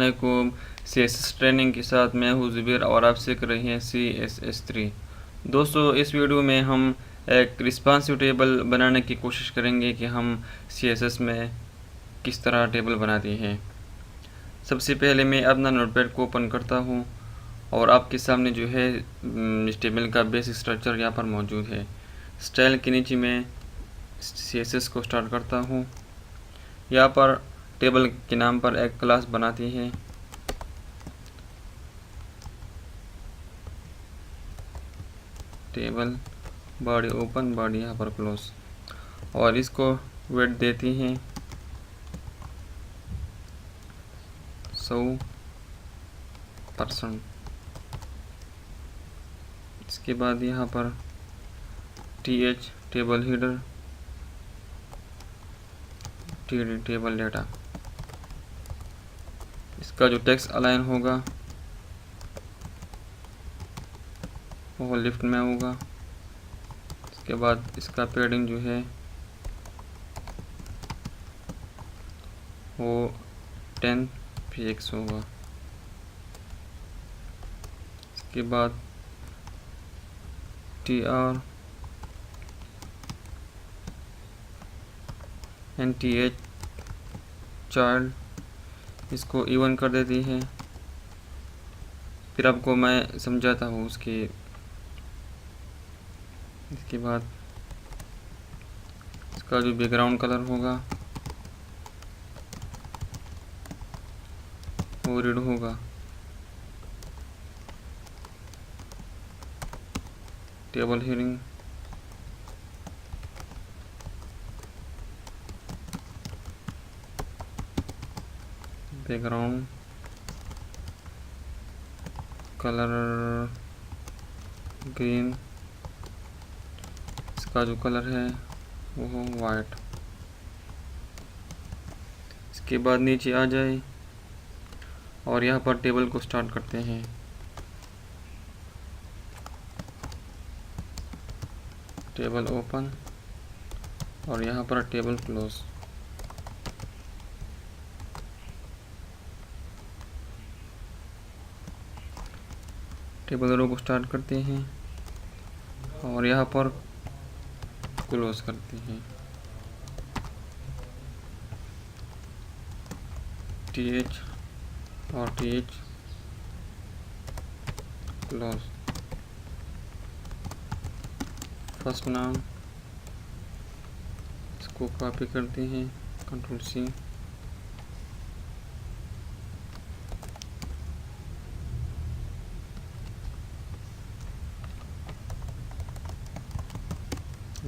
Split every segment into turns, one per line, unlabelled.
अस्सलामुअलैकुम। CSS training के साथ मैं हूँ ज़ुबैर और आप सीख रहे हैं CSS3। दोस्तों, इस वीडियो में हम एक रिस्पॉन्सिव टेबल बनाने की कोशिश करेंगे कि हम CSS में किस तरह टेबल बनाते हैं। सबसे पहले मैं अपना नोटपैड को ओपन करता हूँ और आपके सामने जो है इस टेबल का बेसिक स्ट्रक्चर यहाँ पर मौजूद है। स्टाइल के नीचे मैं CSS को स्टार्ट करता हूँ। यहाँ पर टेबल के नाम पर एक क्लास बनाती है। टेबल बॉडी ओपन, बॉडी यहाँ पर क्लोज, और इसको वेट देती हैं 100%। इसके बाद यहाँ पर TH table header, TD table data. इसका जो टेक्स्ट अलाइन होगा वो लेफ्ट में होगा। इसके बाद इसका पैडिंग जो है वो 10 px होगा। इसके बाद TR एंड TH चाइल्ड, इसको इवन कर देती है। फिर आपको मैं समझाता हूँ इसके बाद इसका जो बैकग्राउंड कलर होगा वो रेड होगा। Table heading, background colour green, इसका जो कलर है वो वाइट। इसके बाद नीचे आ जाए और यहाँ पर टेबल को स्टार्ट करते हैं। टेबल ओपन और यहाँ पर टेबल क्लोज। टेबल रो को स्टार्ट करते हैं और यहाँ पर क्लोज करते हैं। TH और TH क्लोज। फर्स्ट नाम इसको कॉपी करते हैं, Ctrl+C।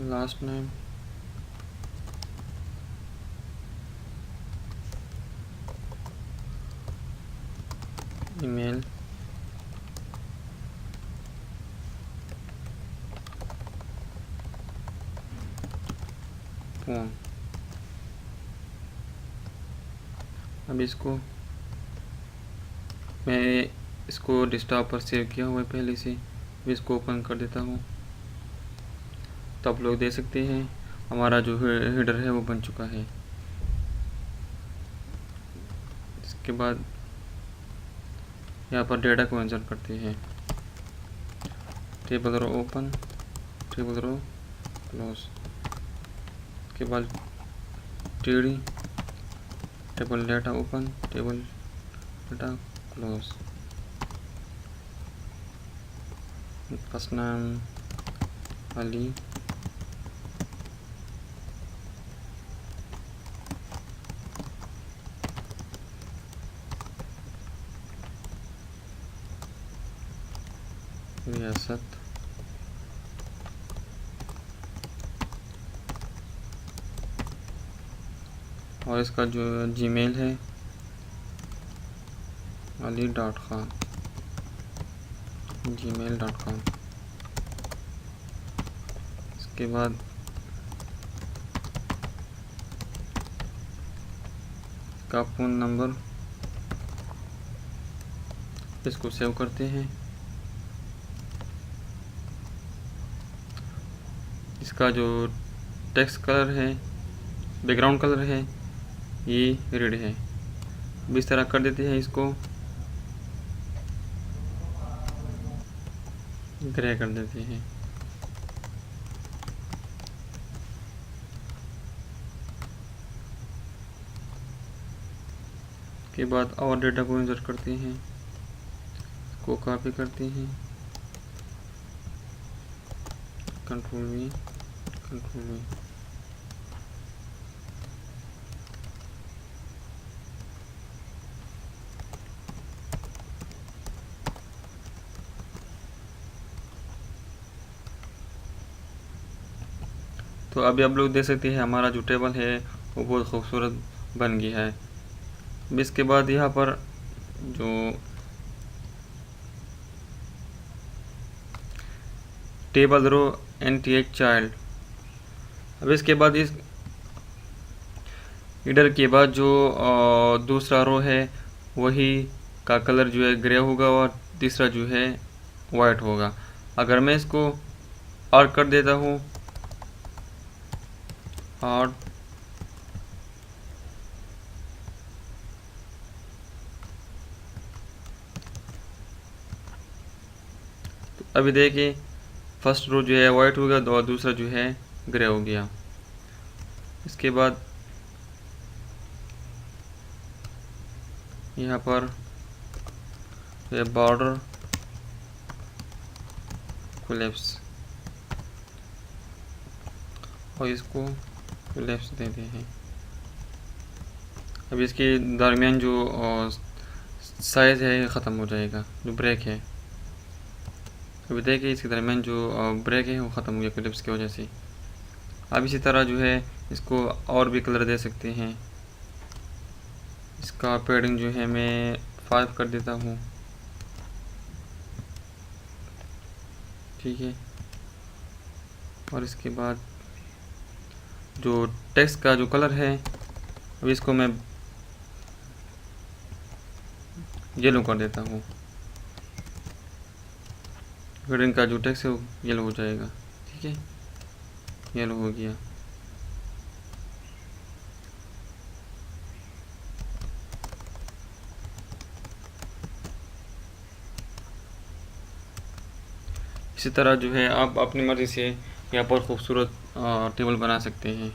Last name email, phone. अब मैं इसको डेस्कटॉप पर सेव किया हुआ है पहले से, मैं इसको ओपन कर देता हूँ। तो आप लोग देख सकते हैं हमारा जो हेडर है वो बन चुका है। इसके बाद यहाँ पर डेटा को इंसर्ट करते हैं। Table row open, table row close. इसके बाद TD table data open, table data close. First नाम अली, रियासत, और इसका जो जीमेल है ali.khan gmail.com। इसके बाद का फ़ोन नंबर, इसको सेव करते हैं। इसका जो टेक्स्ट कलर है, बैकग्राउंड कलर है, ये रेड है। अब इस तरह कर देते हैं, इसको ग्रे कर देते हैं। के बाद और डेटा को इंसर्ट करते हैं, को कॉपी करते हैं, कंट्रोल V, कंट्रोल V। तो अभी आप लोग देख सकते हैं हमारा जो टेबल है वो बहुत खूबसूरत बन गया है। अब इसके बाद यहाँ पर जो टेबल रो NTH चाइल्ड, अब इसके बाद इस इधर के बाद जो दूसरा रो है वही का कलर जो है ग्रे होगा और तीसरा जो है वाइट होगा। अगर मैं इसको और कर देता हूँ और तो अभी देखिए फर्स्ट रो जो है वाइट हो गया और दूसरा जो है ग्रे हो गया। इसके बाद यहाँ पर ये बॉर्डर कोलैप्स और इसको कोलैप्स देते हैं। अब इसके दरमियान जो साइज़ है ख़त्म हो जाएगा, जो ब्रेक है। अभी देखिए इसके दरमियान जो ब्रेक है वो ख़त्म हो गया कोलैप्स की वजह से। अब इसी तरह जो है इसको और भी कलर दे सकते हैं। इसका पेडिंग जो है मैं 5 कर देता हूँ, ठीक है। और इसके बाद जो टेक्स्ट का जो कलर है अब इसको मैं येलो कर देता हूँ। हेडिंग का जो टेक्स्ट है वो येलो हो जाएगा, ठीक है, येलो हो गया। इसी तरह जो है आप अपनी मर्ज़ी से यहाँ पर खूबसूरत टेबल बना सकते हैं।